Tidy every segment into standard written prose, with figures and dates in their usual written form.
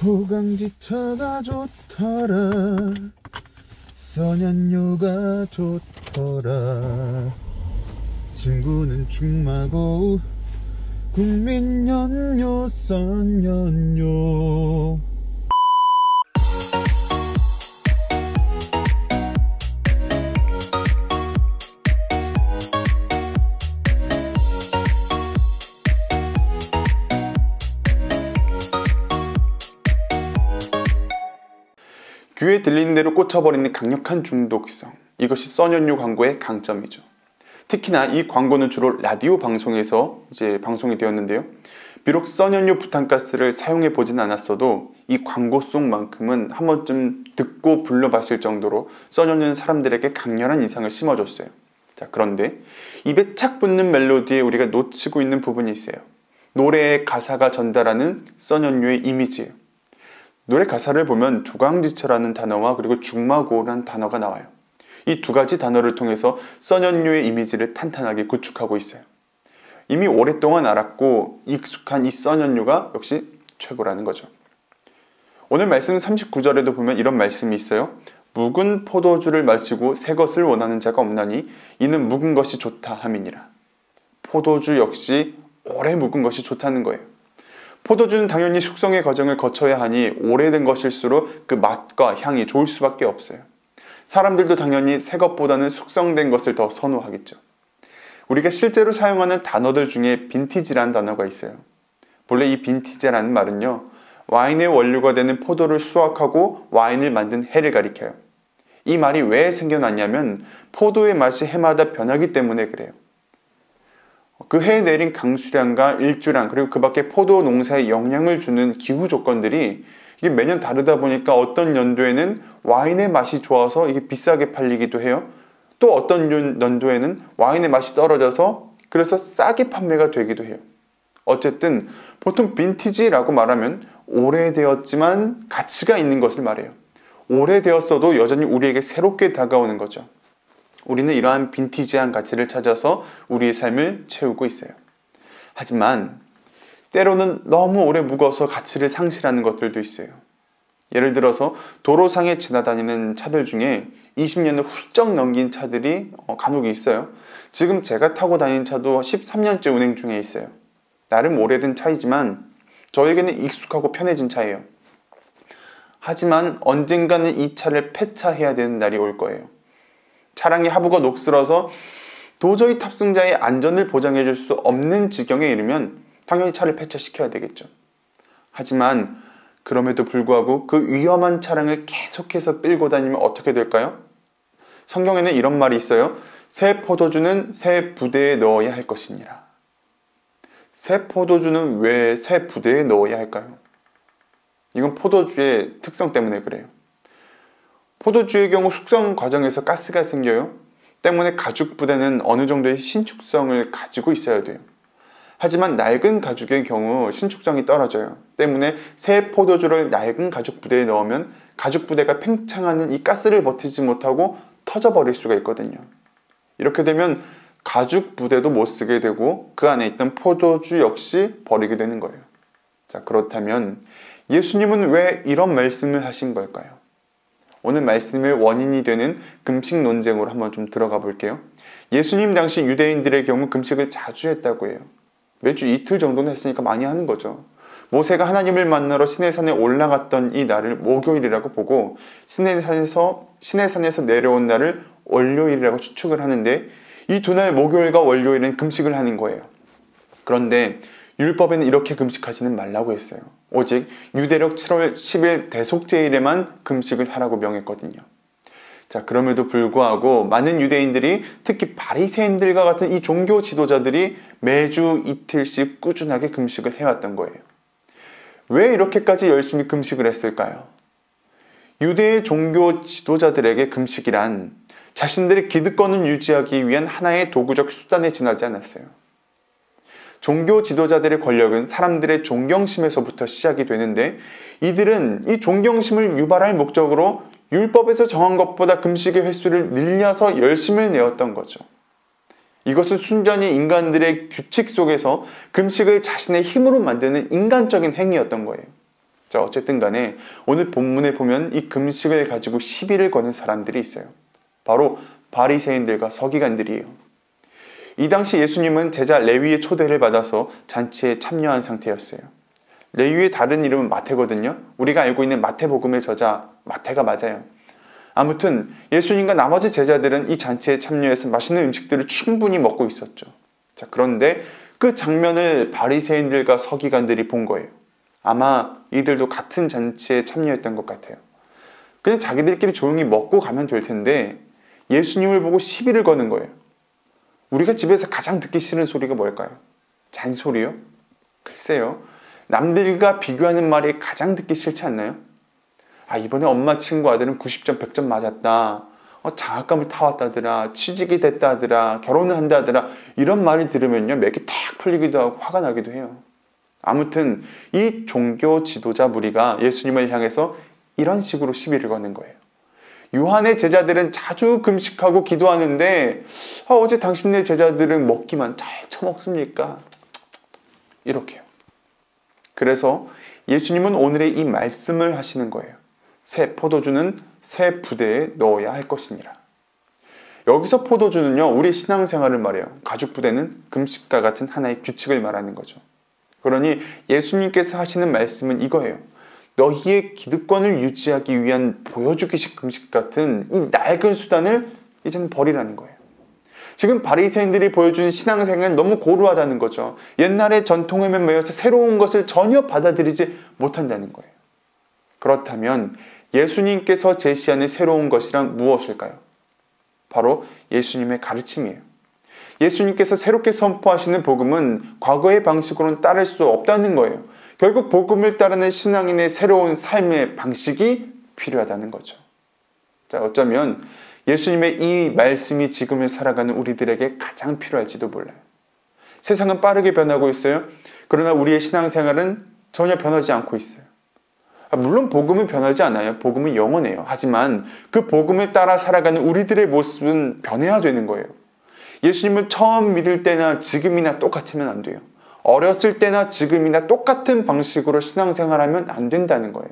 호강지처가 좋더라. 써년료가 좋더라. 친구는 충마고 국민연료 써년료. 귀에 들리는 대로 꽂혀버리는 강력한 중독성, 이것이 써년료 광고의 강점이죠. 특히나 이 광고는 주로 라디오 방송에서 방송이 되었는데요. 비록 써년료 부탄가스를 사용해 보진 않았어도 이 광고 속만큼은 한 번쯤 듣고 불러봤을 정도로 써년료는 사람들에게 강렬한 인상을 심어줬어요. 자, 그런데 입에 착 붙는 멜로디에 우리가 놓치고 있는 부분이 있어요. 노래의 가사가 전달하는 써년료의 이미지예요. 노래 가사를 보면 조강지처라는 단어와 그리고 중마고라는 단어가 나와요. 이 두 가지 단어를 통해서 써년료의 이미지를 탄탄하게 구축하고 있어요. 이미 오랫동안 알았고 익숙한 이 써년료가 역시 최고라는 거죠. 오늘 말씀 39절에도 보면 이런 말씀이 있어요. 묵은 포도주를 마시고 새 것을 원하는 자가 없나니 이는 묵은 것이 좋다 함이니라. 포도주 역시 오래 묵은 것이 좋다는 거예요. 포도주는 당연히 숙성의 과정을 거쳐야 하니 오래된 것일수록 그 맛과 향이 좋을 수밖에 없어요. 사람들도 당연히 새 것보다는 숙성된 것을 더 선호하겠죠. 우리가 실제로 사용하는 단어들 중에 빈티지라는 단어가 있어요. 본래 이 빈티지라는 말은요, 와인의 원료가 되는 포도를 수확하고 와인을 만든 해를 가리켜요. 이 말이 왜 생겨났냐면 포도의 맛이 해마다 변하기 때문에 그래요. 그 해에 내린 강수량과 일조량, 그리고 그 밖에 포도 농사에 영향을 주는 기후 조건들이 이게 매년 다르다 보니까 어떤 연도에는 와인의 맛이 좋아서 이게 비싸게 팔리기도 해요. 또 어떤 연도에는 와인의 맛이 떨어져서 그래서 싸게 판매가 되기도 해요. 어쨌든 보통 빈티지라고 말하면 오래되었지만 가치가 있는 것을 말해요. 오래되었어도 여전히 우리에게 새롭게 다가오는 거죠. 우리는 이러한 빈티지한 가치를 찾아서 우리의 삶을 채우고 있어요. 하지만 때로는 너무 오래 묵어서 가치를 상실하는 것들도 있어요. 예를 들어서 도로상에 지나다니는 차들 중에 20년을 훌쩍 넘긴 차들이 간혹 있어요. 지금 제가 타고 다니는 차도 13년째 운행 중에 있어요. 나름 오래된 차이지만 저에게는 익숙하고 편해진 차예요. 하지만 언젠가는 이 차를 폐차해야 되는 날이 올 거예요. 차량의 하부가 녹슬어서 도저히 탑승자의 안전을 보장해 줄 수 없는 지경에 이르면 당연히 차를 폐차시켜야 되겠죠. 하지만 그럼에도 불구하고 그 위험한 차량을 계속해서 끌고 다니면 어떻게 될까요? 성경에는 이런 말이 있어요. 새 포도주는 새 부대에 넣어야 할 것이니라. 새 포도주는 왜 새 부대에 넣어야 할까요? 이건 포도주의 특성 때문에 그래요. 포도주의 경우 숙성 과정에서 가스가 생겨요. 때문에 가죽 부대는 어느 정도의 신축성을 가지고 있어야 돼요. 하지만 낡은 가죽의 경우 신축성이 떨어져요. 때문에 새 포도주를 낡은 가죽 부대에 넣으면 가죽 부대가 팽창하는 이 가스를 버티지 못하고 터져버릴 수가 있거든요. 이렇게 되면 가죽 부대도 못 쓰게 되고 그 안에 있던 포도주 역시 버리게 되는 거예요. 자, 그렇다면 예수님은 왜 이런 말씀을 하신 걸까요? 오늘 말씀의 원인이 되는 금식 논쟁으로 한번 좀 들어가 볼게요. 예수님 당시 유대인들의 경우 금식을 자주 했다고 해요. 매주 이틀 정도는 했으니까 많이 하는 거죠. 모세가 하나님을 만나러 시내산에 올라갔던 이 날을 목요일이라고 보고 시내산에서 내려온 날을 월요일이라고 추측을 하는데 이 두 날 목요일과 월요일은 금식을 하는 거예요. 그런데 율법에는 이렇게 금식하지는 말라고 했어요. 오직 유대력 7월 10일 대속제일에만 금식을 하라고 명했거든요. 자, 그럼에도 불구하고 많은 유대인들이 특히 바리새인들과 같은 이 종교 지도자들이 매주 이틀씩 꾸준하게 금식을 해왔던 거예요. 왜 이렇게까지 열심히 금식을 했을까요? 유대의 종교 지도자들에게 금식이란 자신들의 기득권을 유지하기 위한 하나의 도구적 수단에 지나지 않았어요. 종교 지도자들의 권력은 사람들의 존경심에서부터 시작이 되는데 이들은 이 존경심을 유발할 목적으로 율법에서 정한 것보다 금식의 횟수를 늘려서 열심을 내었던 거죠. 이것은 순전히 인간들의 규칙 속에서 금식을 자신의 힘으로 만드는 인간적인 행위였던 거예요. 자, 어쨌든 간에 오늘 본문에 보면 이 금식을 가지고 시비를 거는 사람들이 있어요. 바로 바리새인들과 서기관들이에요. 이 당시 예수님은 제자 레위의 초대를 받아서 잔치에 참여한 상태였어요. 레위의 다른 이름은 마태거든요. 우리가 알고 있는 마태복음의 저자 마태가 맞아요. 아무튼 예수님과 나머지 제자들은 이 잔치에 참여해서 맛있는 음식들을 충분히 먹고 있었죠. 자, 그런데 그 장면을 바리새인들과 서기관들이 본 거예요. 아마 이들도 같은 잔치에 참여했던 것 같아요. 그냥 자기들끼리 조용히 먹고 가면 될 텐데 예수님을 보고 시비를 거는 거예요. 우리가 집에서 가장 듣기 싫은 소리가 뭘까요? 잔소리요? 글쎄요. 남들과 비교하는 말이 가장 듣기 싫지 않나요? 아, 이번에 엄마 친구 아들은 90점, 100점 맞았다. 장학금을 타왔다더라. 취직이 됐다더라. 결혼을 한다더라. 이런 말을 들으면요, 맥이 탁 풀리기도 하고 화가 나기도 해요. 아무튼 이 종교 지도자 무리가 예수님을 향해서 이런 식으로 시비를 거는 거예요. 요한의 제자들은 자주 금식하고 기도하는데 어제 당신네 제자들은 먹기만 잘 처먹습니까? 이렇게요. 그래서 예수님은 오늘의 이 말씀을 하시는 거예요. 새 포도주는 새 부대에 넣어야 할 것이니라. 여기서 포도주는요, 우리 신앙생활을 말해요. 가죽 부대는 금식과 같은 하나의 규칙을 말하는 거죠. 그러니 예수님께서 하시는 말씀은 이거예요. 너희의 기득권을 유지하기 위한 보여주기식 금식 같은 이 낡은 수단을 이제는 버리라는 거예요. 지금 바리새인들이 보여준 신앙생활은 너무 고루하다는 거죠. 옛날의 전통에 매여서 새로운 것을 전혀 받아들이지 못한다는 거예요. 그렇다면 예수님께서 제시하는 새로운 것이란 무엇일까요? 바로 예수님의 가르침이에요. 예수님께서 새롭게 선포하시는 복음은 과거의 방식으로는 따를 수 없다는 거예요. 결국 복음을 따르는 신앙인의 새로운 삶의 방식이 필요하다는 거죠. 자, 어쩌면 예수님의 이 말씀이 지금을 살아가는 우리들에게 가장 필요할지도 몰라요. 세상은 빠르게 변하고 있어요. 그러나 우리의 신앙생활은 전혀 변하지 않고 있어요. 물론 복음은 변하지 않아요. 복음은 영원해요. 하지만 그 복음을 따라 살아가는 우리들의 모습은 변해야 되는 거예요. 예수님을 처음 믿을 때나 지금이나 똑같으면 안 돼요. 어렸을 때나 지금이나 똑같은 방식으로 신앙생활하면 안 된다는 거예요.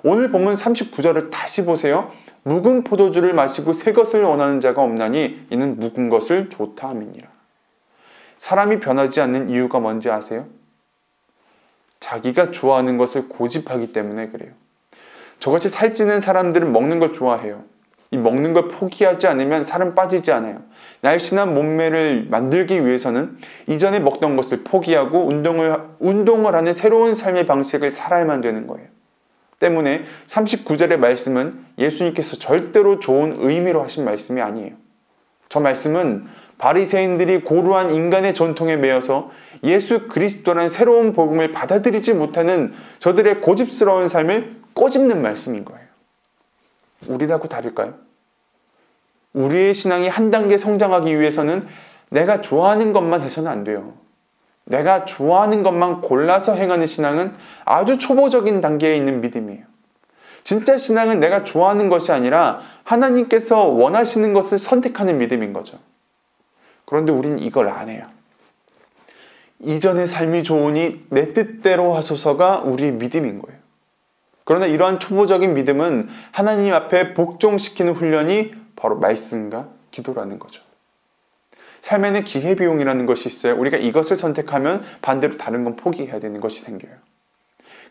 오늘 본문 39절을 다시 보세요. 묵은 포도주를 마시고 새 것을 원하는 자가 없나니 이는 묵은 것을 좋다 함이니라. 사람이 변하지 않는 이유가 뭔지 아세요? 자기가 좋아하는 것을 고집하기 때문에 그래요. 저같이 살찌는 사람들은 먹는 걸 좋아해요. 이 먹는 걸 포기하지 않으면 살은 빠지지 않아요. 날씬한 몸매를 만들기 위해서는 이전에 먹던 것을 포기하고 운동을 하는 새로운 삶의 방식을 살아야만 되는 거예요. 때문에 39절의 말씀은 예수님께서 절대로 좋은 의미로 하신 말씀이 아니에요. 저 말씀은 바리새인들이 고루한 인간의 전통에 매여서 예수 그리스도라는 새로운 복음을 받아들이지 못하는 저들의 고집스러운 삶을 꼬집는 말씀인 거예요. 우리라고 다를까요? 우리의 신앙이 한 단계 성장하기 위해서는 내가 좋아하는 것만 해서는 안 돼요. 내가 좋아하는 것만 골라서 행하는 신앙은 아주 초보적인 단계에 있는 믿음이에요. 진짜 신앙은 내가 좋아하는 것이 아니라 하나님께서 원하시는 것을 선택하는 믿음인 거죠. 그런데 우리는 이걸 안 해요. 이전의 삶이 좋으니 내 뜻대로 하소서가 우리의 믿음인 거예요. 그러나 이러한 초보적인 믿음은 하나님 앞에 복종시키는 훈련이 바로 말씀과 기도라는 거죠. 삶에는 기회비용이라는 것이 있어요. 우리가 이것을 선택하면 반대로 다른 건 포기해야 되는 것이 생겨요.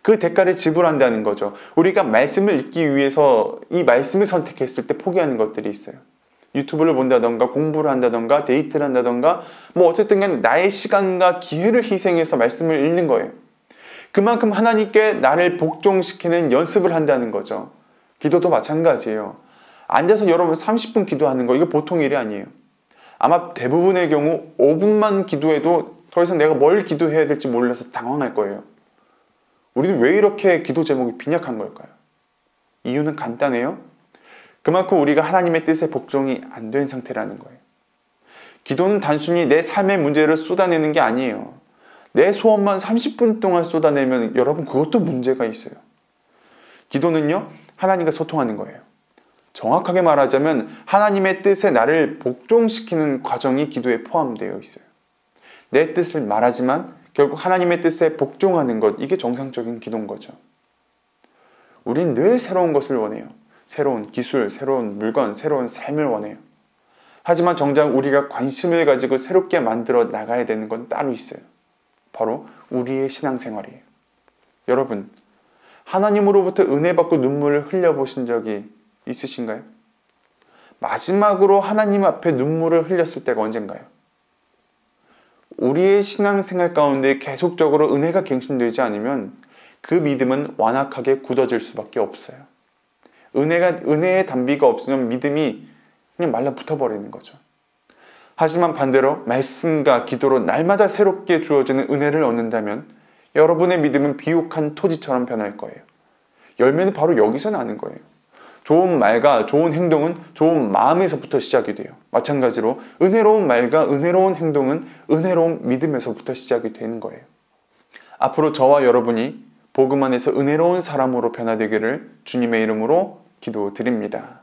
그 대가를 지불한다는 거죠. 우리가 말씀을 읽기 위해서 이 말씀을 선택했을 때 포기하는 것들이 있어요. 유튜브를 본다던가 공부를 한다던가 데이트를 한다던가 어쨌든 간에 나의 시간과 기회를 희생해서 말씀을 읽는 거예요. 그만큼 하나님께 나를 복종시키는 연습을 한다는 거죠. 기도도 마찬가지예요. 앉아서 여러분 30분 기도하는 거 이거 보통 일이 아니에요. 아마 대부분의 경우 5분만 기도해도 더 이상 내가 뭘 기도해야 될지 몰라서 당황할 거예요. 우리는 왜 이렇게 기도 제목이 빈약한 걸까요? 이유는 간단해요. 그만큼 우리가 하나님의 뜻에 복종이 안 된 상태라는 거예요. 기도는 단순히 내 삶의 문제를 쏟아내는 게 아니에요. 내 소원만 30분 동안 쏟아내면 여러분 그것도 문제가 있어요. 기도는요, 하나님과 소통하는 거예요. 정확하게 말하자면 하나님의 뜻에 나를 복종시키는 과정이 기도에 포함되어 있어요. 내 뜻을 말하지만 결국 하나님의 뜻에 복종하는 것, 이게 정상적인 기도인 거죠. 우린 늘 새로운 것을 원해요. 새로운 기술, 새로운 물건, 새로운 삶을 원해요. 하지만 정작 우리가 관심을 가지고 새롭게 만들어 나가야 되는 건 따로 있어요. 바로 우리의 신앙생활이에요. 여러분, 하나님으로부터 은혜 받고 눈물을 흘려보신 적이 있으신가요? 마지막으로 하나님 앞에 눈물을 흘렸을 때가 언젠가요? 우리의 신앙생활 가운데 계속적으로 은혜가 갱신되지 않으면 그 믿음은 완악하게 굳어질 수밖에 없어요. 은혜의 단비가 없으면 믿음이 그냥 말라붙어버리는 거죠. 하지만 반대로 말씀과 기도로 날마다 새롭게 주어지는 은혜를 얻는다면 여러분의 믿음은 비옥한 토지처럼 변할 거예요. 열매는 바로 여기서 나는 거예요. 좋은 말과 좋은 행동은 좋은 마음에서부터 시작이 돼요. 마찬가지로 은혜로운 말과 은혜로운 행동은 은혜로운 믿음에서부터 시작이 되는 거예요. 앞으로 저와 여러분이 복음 안에서 은혜로운 사람으로 변화되기를 주님의 이름으로 기도드립니다.